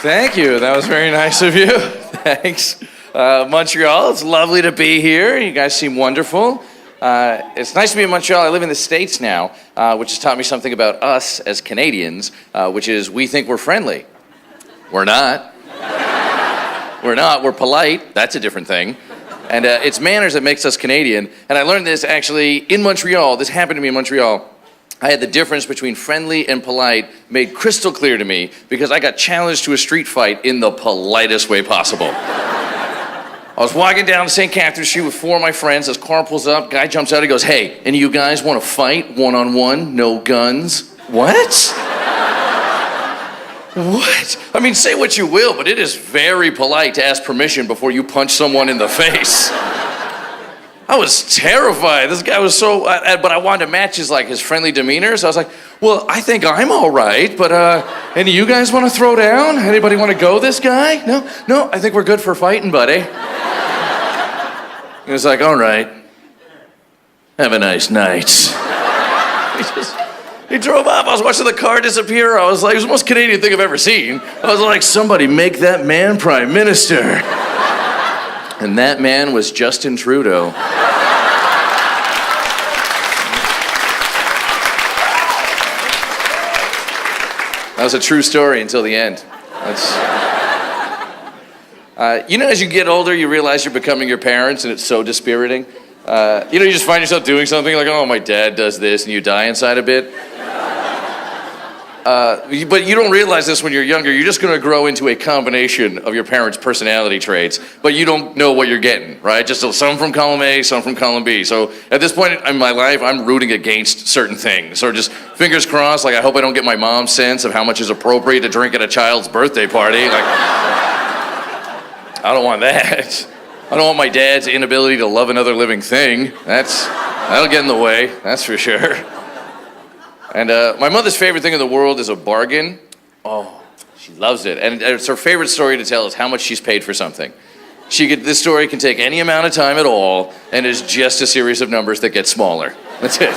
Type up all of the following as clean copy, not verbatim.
Thank you. That was very nice of you. Thanks. Montreal, it's lovely to be here. You guys seem wonderful. It's nice to be in Montreal. I live in the States now, which has taught me something about us as Canadians, which is we think we're friendly. We're not. We're not. We're polite. That's a different thing. And it's manners that makes us Canadian. And I learned this actually in Montreal. This happened to me in Montreal. I had the difference between friendly and polite made crystal clear to me because I got challenged to a street fight in the politest way possible. I was walking down St. Catherine Street with four of my friends. This car pulls up, guy jumps out, he goes, "Hey, any of you guys want to fight one-on-one, no guns?" What? What? I mean, say what you will, but it is very polite to ask permission before you punch someone in the face. I was terrified. This guy was so, but I wanted to match his friendly demeanor, so I was like, well, I think I'm all right, but any of you guys want to throw down? Anybody want to go this guy? No, I think we're good for fighting, buddy. He was like, all right, have a nice night. He drove off. I was watching the car disappear. I was like, it was the most Canadian thing I've ever seen. I was like, somebody make that man prime minister. And that man was Justin Trudeau. That was a true story until the end. As you get older, you realize you're becoming your parents, and it's so dispiriting. You just find yourself doing something like, oh, my dad does this, and you die inside a bit. But you don't realize this when you're younger. You're just going to grow into a combination of your parents' personality traits, but you don't know what you're getting, right? Just some from column A, some from column B. So at this point in my life, I'm rooting against certain things. Or just fingers crossed, I hope I don't get my mom's sense of how much is appropriate to drink at a child's birthday party. I don't want that. I don't want my dad's inability to love another living thing. That'll get in the way, that's for sure. And my mother's favorite thing in the world is a bargain. Oh, she loves it. And it's her favorite story to tell is how much she's paid for something. This story can take any amount of time at all, and is just a series of numbers that get smaller. That's it.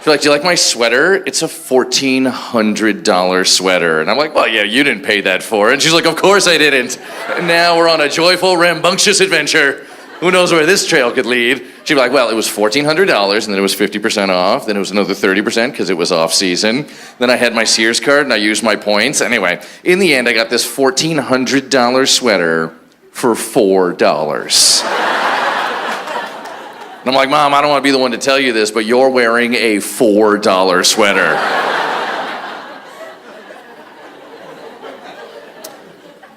She's like, do you like my sweater? It's a $1,400 sweater. And I'm like, well, yeah, you didn't pay that for it. And she's like, of course I didn't. And now we're on a joyful, rambunctious adventure. Who knows where this trail could lead? She'd be like, well, it was $1,400, and then it was 50% off. Then it was another 30% because it was off season. Then I had my Sears card, and I used my points. Anyway, in the end, I got this $1,400 sweater for $4. And I'm like, Mom, I don't want to be the one to tell you this, but you're wearing a $4 sweater.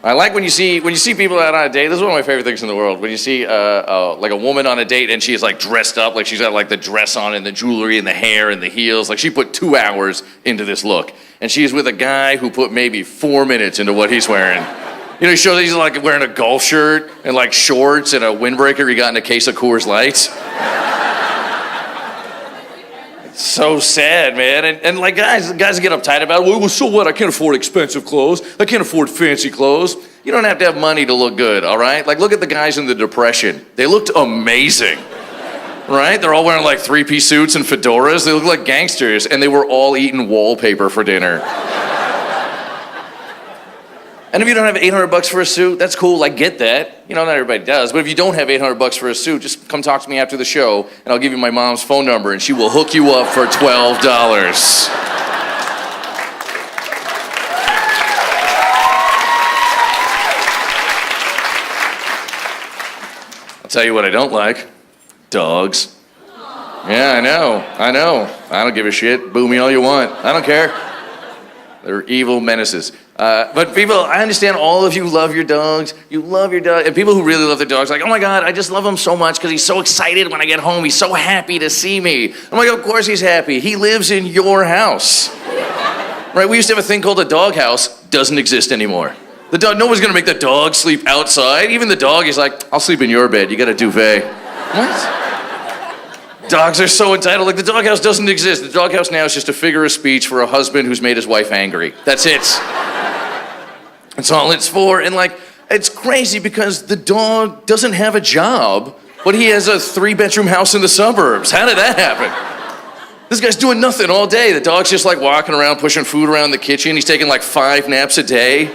I like when you see people out on a date. This is one of my favorite things in the world. When you see a woman on a date and she's dressed up, she's got the dress on and the jewelry and the hair and the heels. She put 2 hours into this look. And she's with a guy who put maybe 4 minutes into what he's wearing. He shows that he's wearing a golf shirt and shorts and a windbreaker he got in a case of Coors Light. So sad, man. And guys get uptight about it. Well, so what? I can't afford expensive clothes. I can't afford fancy clothes. You don't have to have money to look good, all right? Look at the guys in the Depression. They looked amazing, right? They're all wearing 3-piece suits and fedoras. They look like gangsters, and they were all eating wallpaper for dinner. And if you don't have $800 for a suit, that's cool. I get that. Not everybody does. But if you don't have $800 for a suit, just come talk to me after the show, and I'll give you my mom's phone number, and she will hook you up for $12. I'll tell you what I don't like. Dogs. Yeah, I know. I don't give a shit. Boo me all you want. I don't care. They're evil menaces. But people, I understand all of you love your dogs. You love your dog. And people who really love their dogs, oh my God, I just love him so much because he's so excited when I get home. He's so happy to see me. I'm like, of course he's happy. He lives in your house. Right? We used to have a thing called a dog house. Doesn't exist anymore. No one's going to make the dog sleep outside. Even the dog is like, I'll sleep in your bed. You got a duvet. What? Dogs are so entitled. The doghouse doesn't exist. The doghouse now is just a figure of speech for a husband who's made his wife angry. That's it. That's all it's for. And it's crazy because the dog doesn't have a job, but he has a 3-bedroom house in the suburbs. How did that happen? This guy's doing nothing all day. The dog's just walking around, pushing food around the kitchen. He's taking 5 naps a day.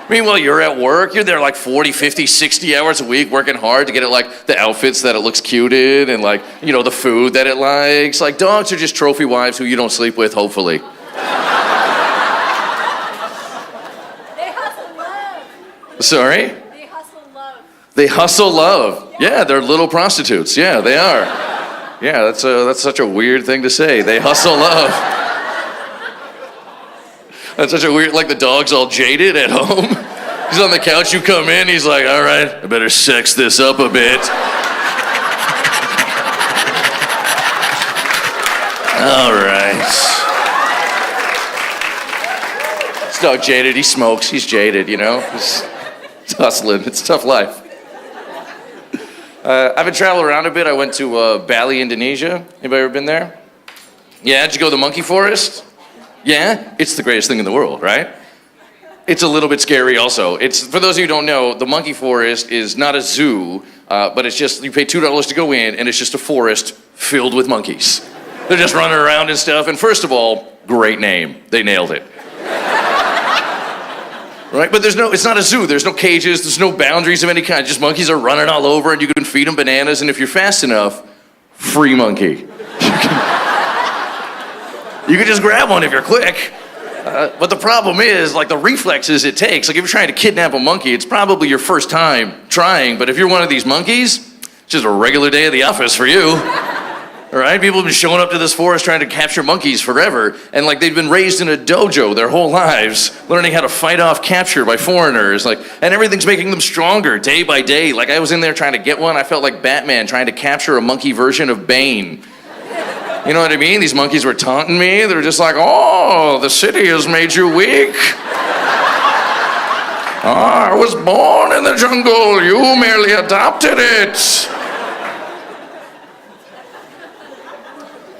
Meanwhile, you're at work. You're there like 40, 50, 60 hours a week working hard to get it like the outfits that it looks cute in and like, you know, the food that it likes. Like dogs are just trophy wives who you don't sleep with, hopefully. They hustle love. Sorry? They hustle love. They hustle love. Yeah, they're little prostitutes. Yeah, they are. Yeah, that's such a weird thing to say. They hustle love. That's such a weird, like the dog's all jaded at home. He's on the couch, you come in, he's like, all right, I better sex this up a bit. All right. This dog jaded, he smokes, he's jaded, you know? He's hustling, it's a tough life. I've been traveling around a bit. I went to Bali, Indonesia. Anybody ever been there? Yeah, did you go to the monkey forest? Yeah, it's the greatest thing in the world, right? It's a little bit scary also. It's, for those of you who don't know, the monkey forest is not a zoo, but it's just, you pay $2 to go in, and it's just a forest filled with monkeys. They're just running around and stuff, and first of all, great name. They nailed it. Right? But it's not a zoo. There's no cages. There's no boundaries of any kind. Just monkeys are running all over, and you can feed them bananas, and if you're fast enough, free monkey. You can just grab one if you're quick. But the problem is, like the reflexes it takes, like if you're trying to kidnap a monkey, it's probably your first time trying, but if you're one of these monkeys, it's just a regular day at the office for you. All right, people have been showing up to this forest trying to capture monkeys forever, and like they've been raised in a dojo their whole lives, learning how to fight off capture by foreigners, like, and everything's making them stronger day by day. Like I was in there trying to get one, I felt like Batman trying to capture a monkey version of Bane. You know what I mean? These monkeys were taunting me. They're just like, oh, the city has made you weak. I was born in the jungle. You merely adopted it.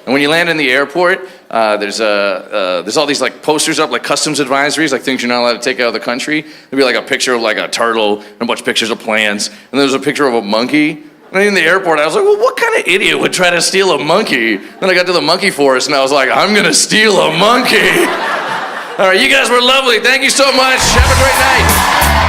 And when you land in the airport, there's all these like posters up, like customs advisories, like things you're not allowed to take out of the country. There'd be like a picture of like a turtle and a bunch of pictures of plants. And there's a picture of a monkey. And in the airport, I was like, well, what kind of idiot would try to steal a monkey? Then I got to the monkey forest, and I was like, I'm going to steal a monkey. All right, you guys were lovely. Thank you so much. Have a great night.